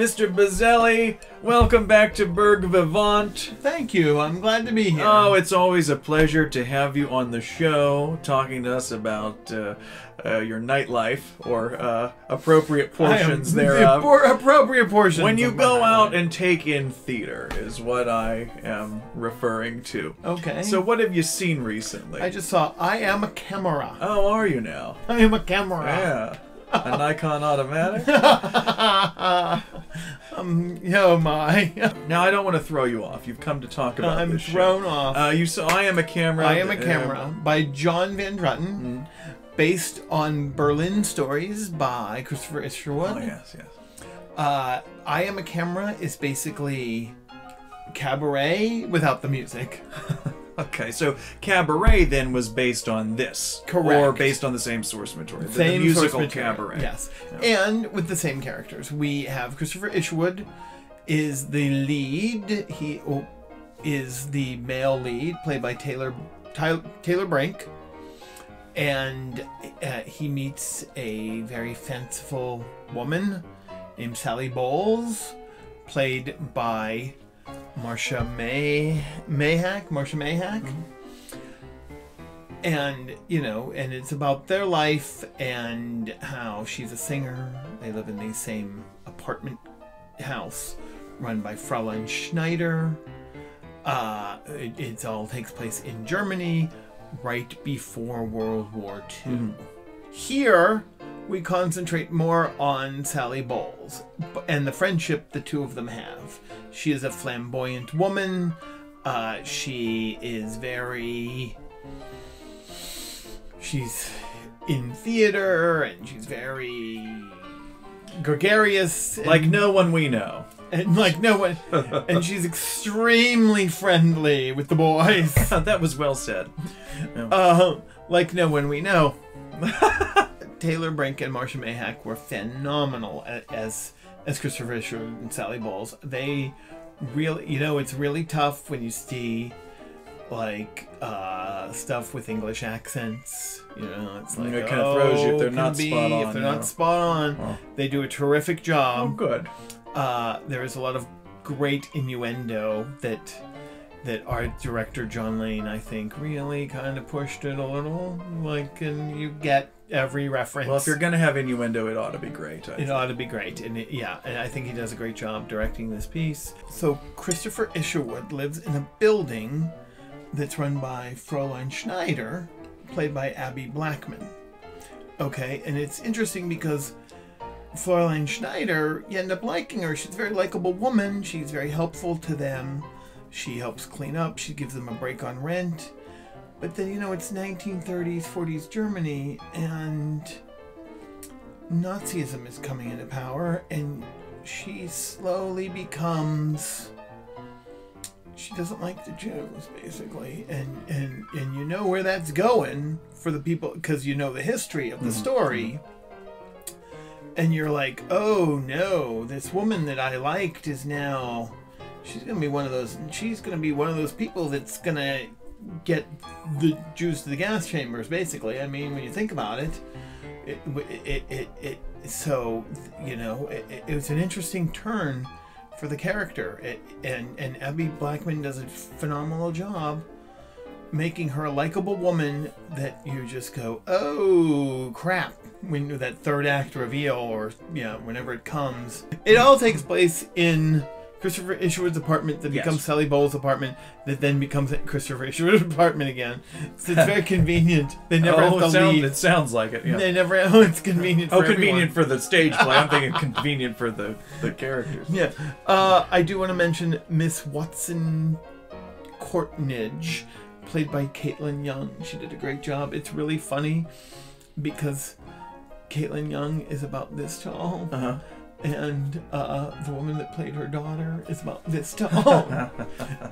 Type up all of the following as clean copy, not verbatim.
Mr. Bazzelli, welcome back to BURGH Vivant. Thank you. I'm glad to be here. Oh, it's always a pleasure to have you on the show, talking to us about your nightlife, or appropriate portions thereof. Appropriate portions. When you go out and take in theater is what I am referring to. Okay. So what have you seen recently? I just saw I Am a Camera. Oh, are you now? I Am a Camera. Yeah. A Nikon automatic? Oh my. Now, I don't want to throw you off. You've come to talk about I'm this thrown show. off. You saw I Am a Camera. I Am a Camera by John Van Druten, based on Berlin stories by Christopher Isherwood. Oh, yes, yes. I Am a Camera is basically cabaret without the music. Okay, so Cabaret then was based on this. Correct. Or based on the same source material. Same the musical source material. Cabaret. Yes. Yeah. And with the same characters. We have Christopher Isherwood is the lead. He is the male lead, played by Taylor Brink. And he meets a very fanciful woman named Sally Bowles, played by Marcia Mayhack. And, you know, and it's about their life and how she's a singer. They live in the same apartment house run by Fräulein Schneider. It all takes place in Germany right before World War II. Here, we concentrate more on Sally Bowles and the friendship the two of them have. She is a flamboyant woman. She is she's in theater, and she's very gregarious. Like no one we know. And like no one. And she's extremely friendly with the boys. That was well said. Like no one we know. Taylor Brink and Marcia Mayhack were phenomenal as Christopher Isherwood and Sally Bowles. They really, you know, it's really tough when you see like stuff with English accents. You know, it's like it kind of throws you if they're not spot on. If they're not spot on, they do a terrific job. Oh, good. There is a lot of great innuendo that art director John Lane, I think, really kind of pushed it a little. Like, and you get every reference. Well, if you're going to have innuendo, it ought to be great. It ought to be great. And and I think he does a great job directing this piece. So Christopher Isherwood lives in a building that's run by Fräulein Schneider, played by Abby Blackman. Okay, and it's interesting because Fräulein Schneider, you end up liking her. She's a very likable woman. She's very helpful to them. She helps clean up. She gives them a break on rent. But then, you know, it's 1930s, 40s Germany, and Nazism is coming into power, and she slowly becomes... She doesn't like the Jews, basically. And you know where that's going for the people, because you know the history of the story. And you're like, oh no, this woman that I liked is now... She's going to be one of those people that's going to get the Jews to the gas chambers, basically. I mean, when you think about it, so, you know, it was an interesting turn for the character. And Abby Blackman does a phenomenal job making her a likable woman that you just go, oh, crap, when that third act reveal, or, you know, whenever it comes. It all takes place in Christopher Isherwood's apartment that becomes Sally Bowles' apartment, that then becomes Christopher Isherwood's apartment again. So it's very convenient. They never have to leave. It sounds like it, yeah. They never... Oh, it's convenient for convenient everyone. for the stage play. I'm thinking convenient for the characters. Yeah. I do want to mention Miss Watson Courtnidge, played by Caitlin Young. She did a great job. It's really funny because Caitlin Young is about this tall. And the woman that played her daughter is about this tall.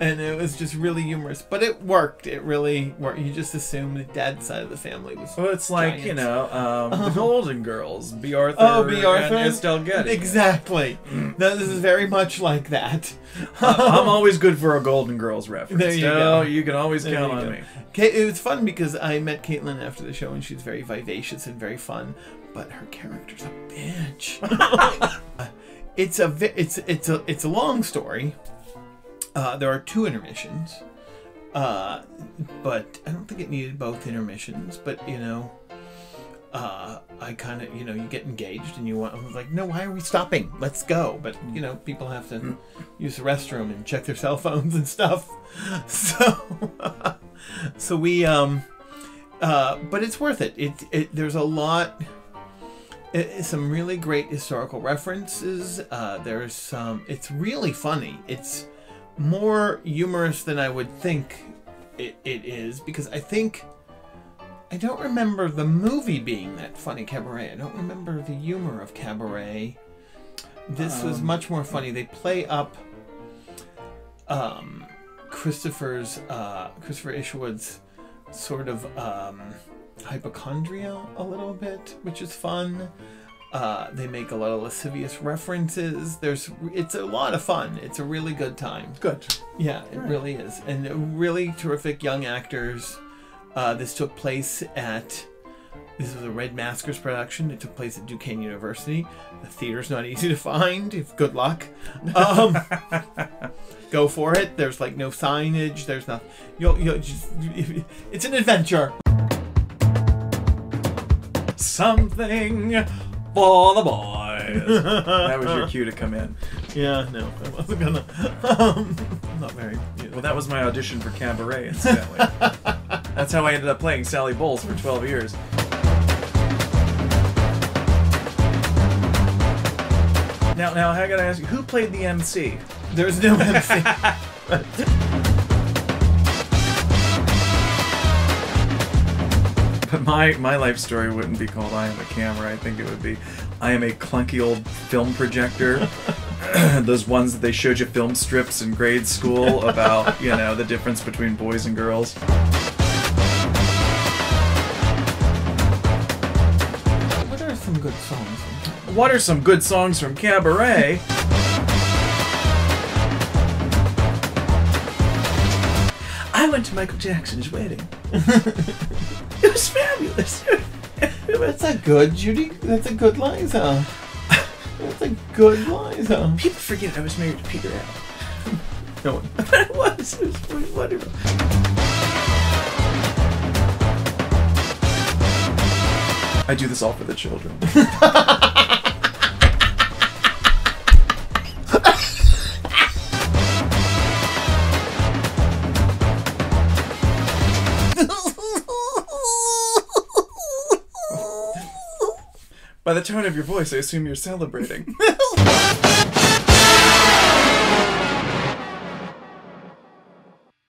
And it was just really humorous. But it worked. It really worked. You just assume the dad's side of the family was Well, it's like, giants. You know, the Golden Girls. B. Arthur, B. Arthur and Estelle Getty. Exactly. Now, this is very much like that. I'm always good for a Golden Girls reference. There you go. You can always count on me. It was fun because I met Caitlin after the show, and she's very vivacious and very fun. But her character's a bitch. it's a long story. There are 2 intermissions, but I don't think it needed both intermissions. But I kind of, you get engaged and I was like, no, why are we stopping? Let's go. But people have to use the restroom and check their cell phones and stuff. So we but it's worth it. There's a lot. Some really great historical references. There's some. It's really funny. It's more humorous than I would think it is, because I don't remember the movie being that funny, Cabaret. I don't remember the humor of Cabaret. This was much more funny. They play up Christopher Isherwood's sort of hypochondria a little bit, which is fun. They make a lot of lascivious references. It's a lot of fun. It's a really good time. Good. Yeah, it really is. And really terrific young actors. This took place this was a Red Masquers production. It took place at Duquesne University. The theater's not easy to find. Good luck. Go for it. There's no signage. There's nothing. It's an adventure. Something for the boys. That was your cue to come in. Yeah, no, I wasn't gonna. Not very. Well, that was my audition for Cabaret, incidentally. That's how I ended up playing Sally Bowles for 12 years. Now, I gotta ask you, who played the MC? There's no MC. But my life story wouldn't be called I Am a Camera. I think it would be I am a clunky old film projector. Those ones that they showed you film strips in grade school about, the difference between boys and girls. What are some good songs? What are some good songs from Cabaret? I went to Michael Jackson's wedding. It was fabulous. That's a good Judy. That's a good Liza. That's a good Liza. People forget I was married to Peter Allen. No one. It was wonderful. I do this all for the children. By the tone of your voice, I assume you're celebrating.